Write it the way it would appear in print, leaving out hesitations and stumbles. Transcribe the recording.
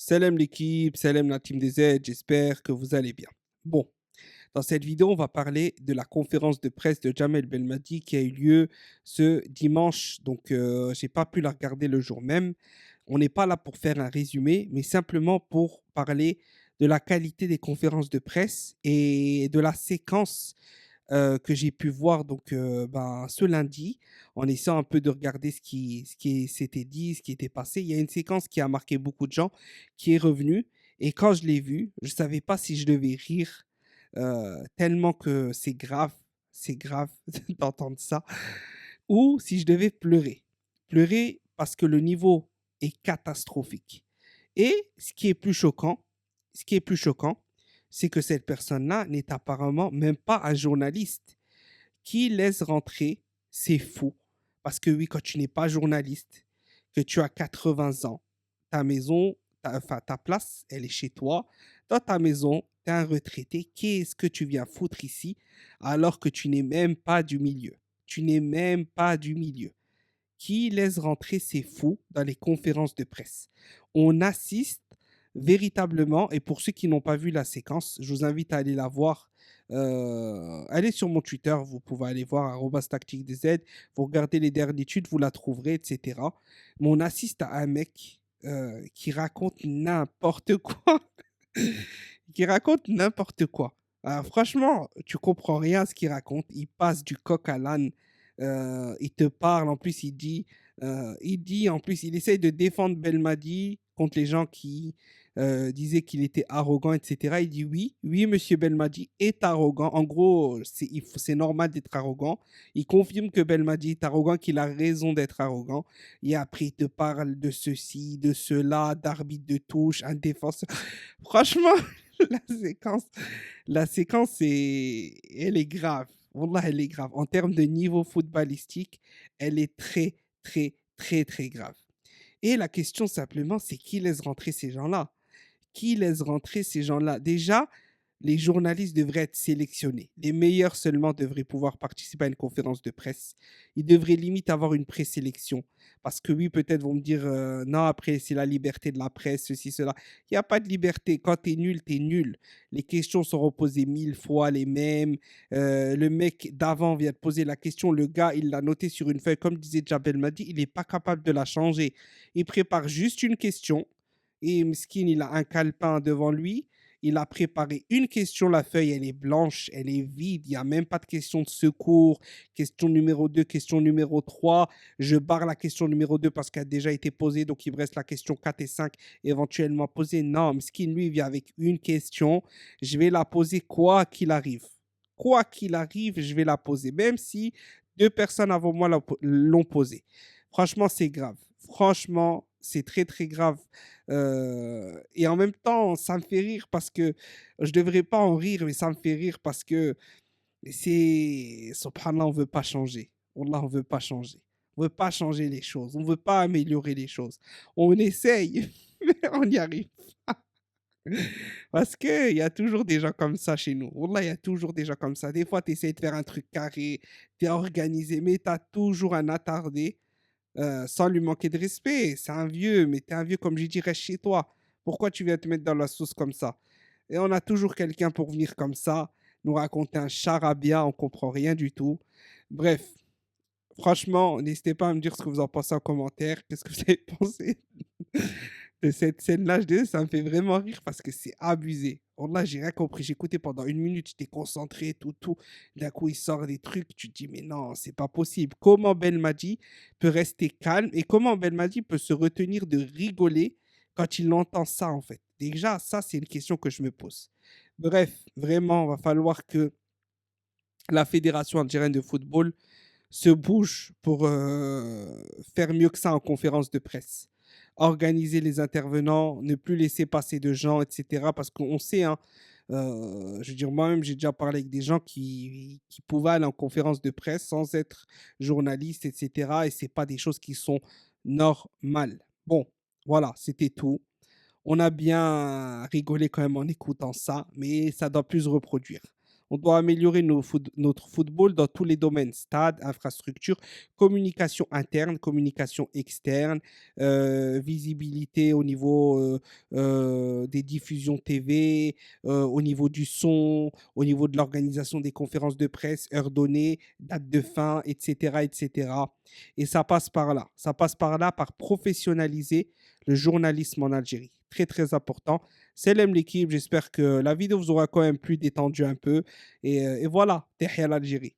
Salam l'équipe, salam la team des Z, j'espère que vous allez bien. Bon, dans cette vidéo, on va parler de la conférence de presse de Jamel Belmadi qui a eu lieu ce dimanche. Donc, j'ai pas pu la regarder le jour même. On n'est pas là pour faire un résumé, mais simplement pour parler de la qualité des conférences de presse et de la séquence que j'ai pu voir donc ce lundi, en essayant un peu de regarder ce qui s'était dit, ce qui était passé. Il y a une séquence qui a marqué beaucoup de gens, qui est revenue et quand je l'ai vue, je ne savais pas si je devais rire, tellement que c'est grave d'entendre ça, ou si je devais pleurer. Pleurer parce que le niveau est catastrophique et ce qui est plus choquant, c'est que cette personne-là n'est apparemment même pas un journaliste. Qui laisse rentrer, c'est fou. Parce que oui, quand tu n'es pas journaliste, que tu as 80 ans, ta maison, enfin ta place, elle est chez toi. Dans ta maison, tu es un retraité. Qu'est-ce que tu viens foutre ici alors que tu n'es même pas du milieu? Tu n'es même pas du milieu. Qui laisse rentrer ces fous dans les conférences de presse? On assiste véritablement, et pour ceux qui n'ont pas vu la séquence, je vous invite à aller la voir. Allez sur mon Twitter, vous pouvez aller voir arobase tactique des Z, vous regardez les dernières études, vous la trouverez, etc. Mais on assiste à un mec qui raconte n'importe quoi. Qui raconte n'importe quoi. Alors, franchement, tu comprends rien à ce qu'il raconte. Il passe du coq à l'âne. Il te parle. En plus, en plus, il essaye de défendre Belmadi contre les gens qui disaient qu'il était arrogant, etc. Il dit oui, oui, monsieur Belmadi est arrogant. En gros, c'est normal d'être arrogant. Il confirme que Belmadi est arrogant, qu'il a raison d'être arrogant. Et après, il te parle de ceci, de cela, d'arbitre de touche, un défenseur. Franchement, la séquence, elle est grave. Wallah, elle est grave. En termes de niveau footballistique, elle est très, très, très, très grave. Et la question simplement, c'est qui laisse rentrer ces gens-là? Qui laisse rentrer ces gens-là? Déjà, les journalistes devraient être sélectionnés. Les meilleurs seulement devraient pouvoir participer à une conférence de presse. Ils devraient limite avoir une présélection. Parce que oui, peut-être vont me dire, non, après, c'est la liberté de la presse, ceci, cela. Il n'y a pas de liberté. Quand tu es nul, tu es nul. Les questions sont reposées 1000 fois les mêmes. Le mec d'avant vient de poser la question. Le gars, il l'a noté sur une feuille. Comme disait Jabel Madi, il n'est pas capable de la changer. Il prépare juste une question et Mskin, il a un calepin devant lui. Il a préparé une question, la feuille, elle est blanche, elle est vide, il n'y a même pas de question de secours. Question numéro 2, question numéro 3. Je barre la question numéro 2 parce qu'elle a déjà été posée, donc il me reste la question 4 et 5 éventuellement posée. Non, Mskin, lui, il vient avec une question. Je vais la poser quoi qu'il arrive. Quoi qu'il arrive, je vais la poser, même si deux personnes avant moi l'ont posée. Franchement, c'est grave. Franchement, c'est très, très grave. Et en même temps, ça me fait rire parce que je devrais pas en rire, mais ça me fait rire parce que subhanallah, on veut pas changer. Wallah, on veut pas changer. On veut pas changer les choses. On veut pas améliorer les choses. On essaye, mais on n'y arrive pas. Parce qu'il y a toujours des gens comme ça chez nous. Wallah, il y a toujours des gens comme ça. Des fois, tu essaies de faire un truc carré, tu es organisé, mais tu as toujours un attardé sans lui manquer de respect. C'est un vieux, mais tu es un vieux, comme je dis, reste chez toi. Pourquoi tu viens te mettre dans la sauce comme ça? Et on a toujours quelqu'un pour venir comme ça, nous raconter un charabia, on comprend rien du tout. Bref, franchement, n'hésitez pas à me dire ce que vous en pensez en commentaire. Qu'est-ce que vous avez pensé de cette scène-là? Je dis, ça me fait vraiment rire parce que c'est abusé. Oh là, j'ai rien compris. J'ai écouté pendant une minute, j'étais concentré, tout, tout. D'un coup, il sort des trucs. Tu te dis, mais non, c'est pas possible. Comment Belmadi peut rester calme et comment Belmadi peut se retenir de rigoler quand il entend ça, en fait? Déjà, ça, c'est une question que je me pose. Bref, vraiment, va falloir que la Fédération algérienne de football se bouge pour faire mieux que ça en conférence de presse. Organiser les intervenants, ne plus laisser passer de gens, etc. Parce qu'on sait, hein, je veux dire, moi-même, j'ai déjà parlé avec des gens qui pouvaient aller en conférence de presse sans être journalistes, etc. Et ce n'est pas des choses qui sont normales. Bon, voilà, c'était tout. On a bien rigolé quand même en écoutant ça, mais ça doit plus se reproduire. On doit améliorer notre football dans tous les domaines, stade, infrastructure, communication interne, communication externe, visibilité au niveau des diffusions TV, au niveau du son, au niveau de l'organisation des conférences de presse, heures données, date de fin, etc., etc. Et ça passe par là. Ça passe par là, par professionnaliser le journalisme en Algérie. Très, très important. C'est l'aime l'équipe. J'espère que la vidéo vous aura quand même plu, détendu un peu. Et voilà, Tahia l'Algérie.